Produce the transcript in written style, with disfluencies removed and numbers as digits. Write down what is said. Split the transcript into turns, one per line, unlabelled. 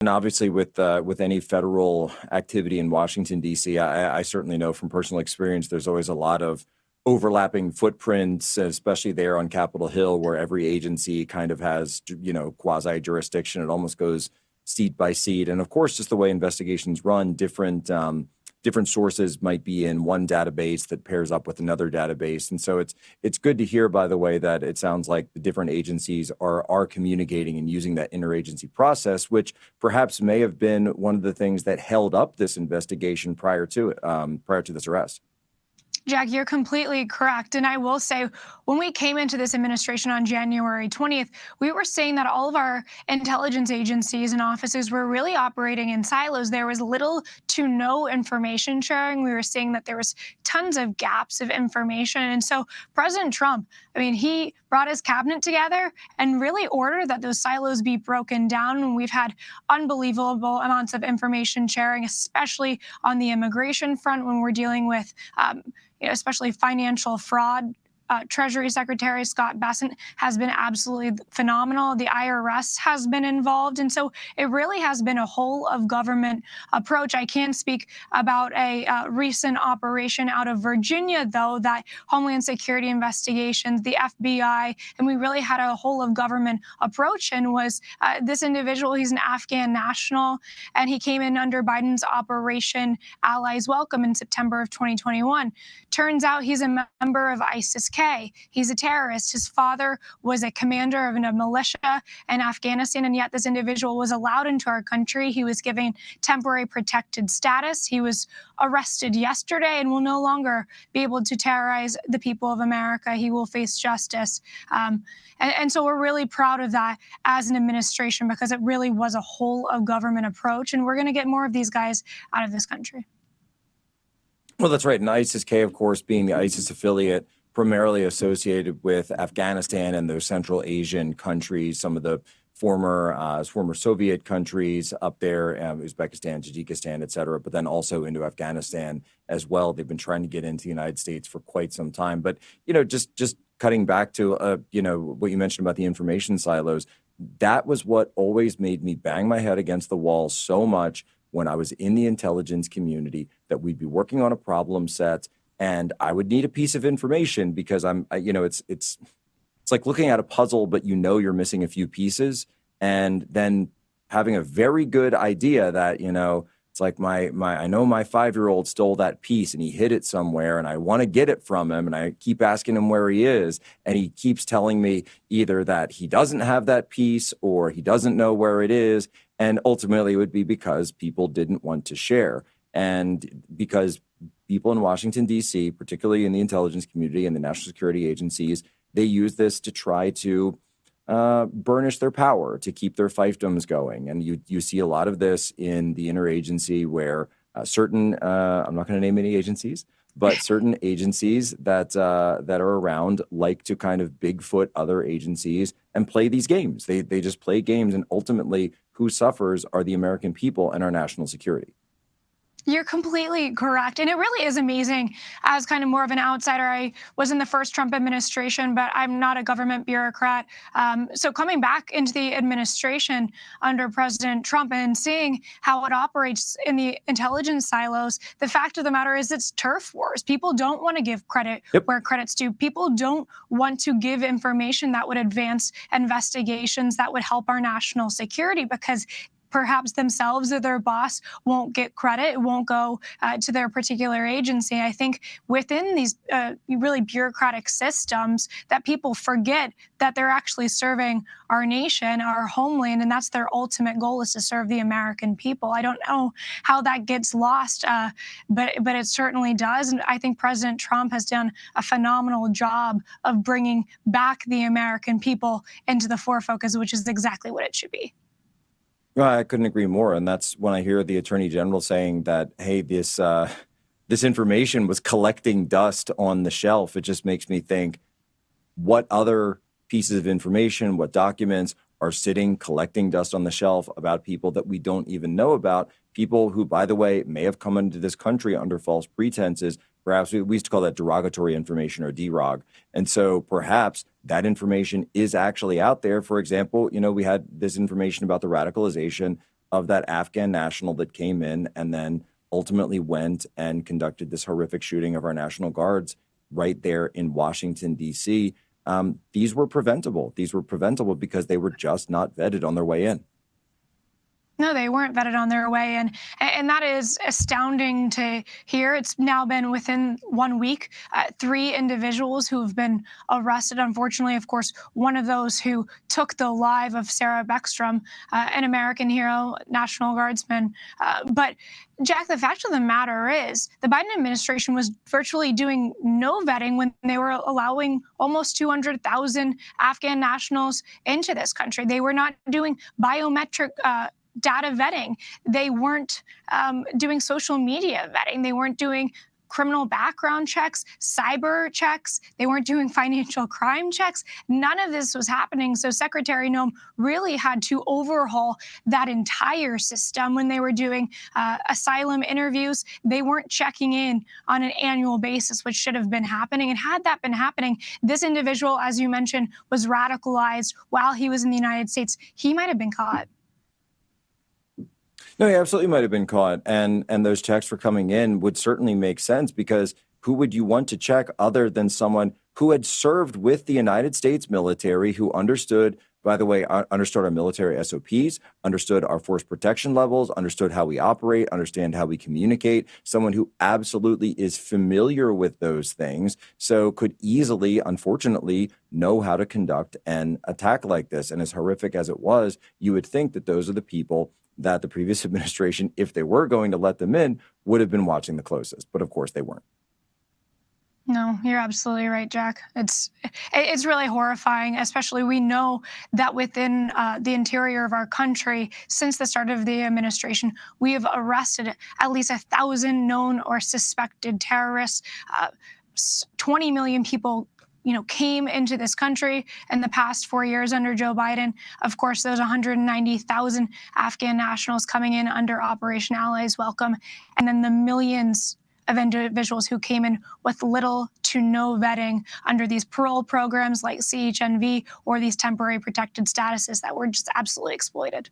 And obviously, with any federal activity in Washington, D.C., I certainly know from personal experience there's always a lot of overlapping footprints, especially there on Capitol Hill, where every agency kind of has, quasi jurisdiction. It almost goes seat by seat. And of course, just the way investigations run, different sources might be in one database that pairs up with another database. And so it's good to hear, by the way, that it sounds like the different agencies are communicating and using that interagency process, which perhaps may have been one of the things that held up this investigation prior to this arrest.
Jack, you're completely correct. And I will say, when we came into this administration on January 20th, we were seeing that all of our intelligence agencies and offices were really operating in silos. There was little to no information sharing. We were seeing that there was tons of gaps of information. And so President Trump, he brought his cabinet together and really ordered that those silos be broken down. And we've had unbelievable amounts of information sharing, especially on the immigration front when we're dealing with especially financial fraud. Treasury Secretary Scott Bessent has been absolutely phenomenal. The IRS has been involved. And so it really has been a whole of government approach. I can speak about a recent operation out of Virginia, though, that Homeland Security Investigations, the FBI, and we really had a whole of government approach. And was this individual, he's an Afghan national, and he came in under Biden's Operation Allies Welcome in September of 2021. Turns out he's a member of ISIS-K. He's a terrorist. His father was a commander of a militia in Afghanistan, and yet this individual was allowed into our country. He was given temporary protected status. He was arrested yesterday and will no longer be able to terrorize the people of America. He will face justice. And so we're really proud of that as an administration, because it really was a whole of government approach, and we're going to get more of these guys out of this country.
Well, that's right. And ISIS-K, of course, being the ISIS affiliate, primarily associated with Afghanistan and those Central Asian countries, some of the former Soviet countries up there, Uzbekistan, Tajikistan, et cetera, but then also into Afghanistan as well. They've been trying to get into the United States for quite some time. But, just cutting back to, what you mentioned about the information silos, that was what always made me bang my head against the wall so much when I was in the intelligence community, that we'd be working on a problem set and I would need a piece of information because it's like looking at a puzzle, but you're missing a few pieces, and then having a very good idea that, it's like I know my 5-year-old stole that piece and he hid it somewhere and I want to get it from him, and I keep asking him where he is, and he keeps telling me either that he doesn't have that piece or he doesn't know where it is, and ultimately it would be because people didn't want to share, and because people in Washington, D.C., particularly in the intelligence community and the national security agencies, they use this to try to burnish their power, to keep their fiefdoms going. And you see a lot of this in the interagency where certain, I'm not going to name any agencies, but certain agencies that are around like to kind of Bigfoot other agencies and play these games. They just play games, and ultimately who suffers are the American people and our national security.
You're completely correct. And it really is amazing. As kind of more of an outsider, I was in the first Trump administration, but I'm not a government bureaucrat. So coming back into the administration under President Trump and seeing how it operates in the intelligence silos, the fact of the matter is it's turf wars. People don't want to give credit where credit's due. People don't want to give information that would advance investigations, that would help our national security, because perhaps themselves or their boss won't get credit. It won't go to their particular agency. I think within these really bureaucratic systems that people forget that they're actually serving our nation, our homeland, and that's their ultimate goal, is to serve the American people. I don't know how that gets lost, but it certainly does. And I think President Trump has done a phenomenal job of bringing back the American people into the forefocus, which is exactly what it should be.
Well, I couldn't agree more. And that's when I hear the Attorney General saying that, hey, this information was collecting dust on the shelf. It just makes me think, what other pieces of information, what documents are sitting collecting dust on the shelf about people that we don't even know about, people who, by the way, may have come into this country under false pretenses. Perhaps we used to call that derogatory information, or derog. And so perhaps that information is actually out there. For example, we had this information about the radicalization of that Afghan national that came in and then ultimately went and conducted this horrific shooting of our National Guards right there in Washington, D.C. These were preventable. These were preventable because they were just not vetted on their way in.
No, they weren't vetted on their way, and that is astounding to hear. It's now been within 1 week, 3 individuals who have been arrested. Unfortunately, of course, one of those who took the life of Sarah Beckstrom, an American hero, National Guardsman. But Jack, the fact of the matter is, the Biden administration was virtually doing no vetting when they were allowing almost 200,000 Afghan nationals into this country. They were not doing biometric data vetting. They weren't doing social media vetting. They weren't doing criminal background checks, cyber checks. They weren't doing financial crime checks. None of this was happening. So Secretary Noem really had to overhaul that entire system when they were doing asylum interviews. They weren't checking in on an annual basis, which should have been happening. And had that been happening, this individual, as you mentioned, was radicalized while he was in the United States. He might have been caught.
No, he absolutely might have been caught, and those checks for coming in would certainly make sense because who would you want to check other than someone who had served with the United States military, who understood, by the way, understood our military SOPs, understood our force protection levels, understood how we operate, understand how we communicate, someone who absolutely is familiar with those things, so could easily, unfortunately, know how to conduct an attack like this. And as horrific as it was, you would think that those are the people that the previous administration, if they were going to let them in, would have been watching the closest. But of course they weren't.
No, you're absolutely right, Jack. It's really horrifying. Especially, we know that within the interior of our country, since the start of the administration, we have arrested at least 1,000 known or suspected terrorists. 20 million people came into this country in the past 4 years under Joe Biden. Of course, those 190,000 Afghan nationals coming in under Operation Allies Welcome, and then the millions of individuals who came in with little to no vetting under these parole programs like CHNV or these temporary protected statuses that were just absolutely exploited.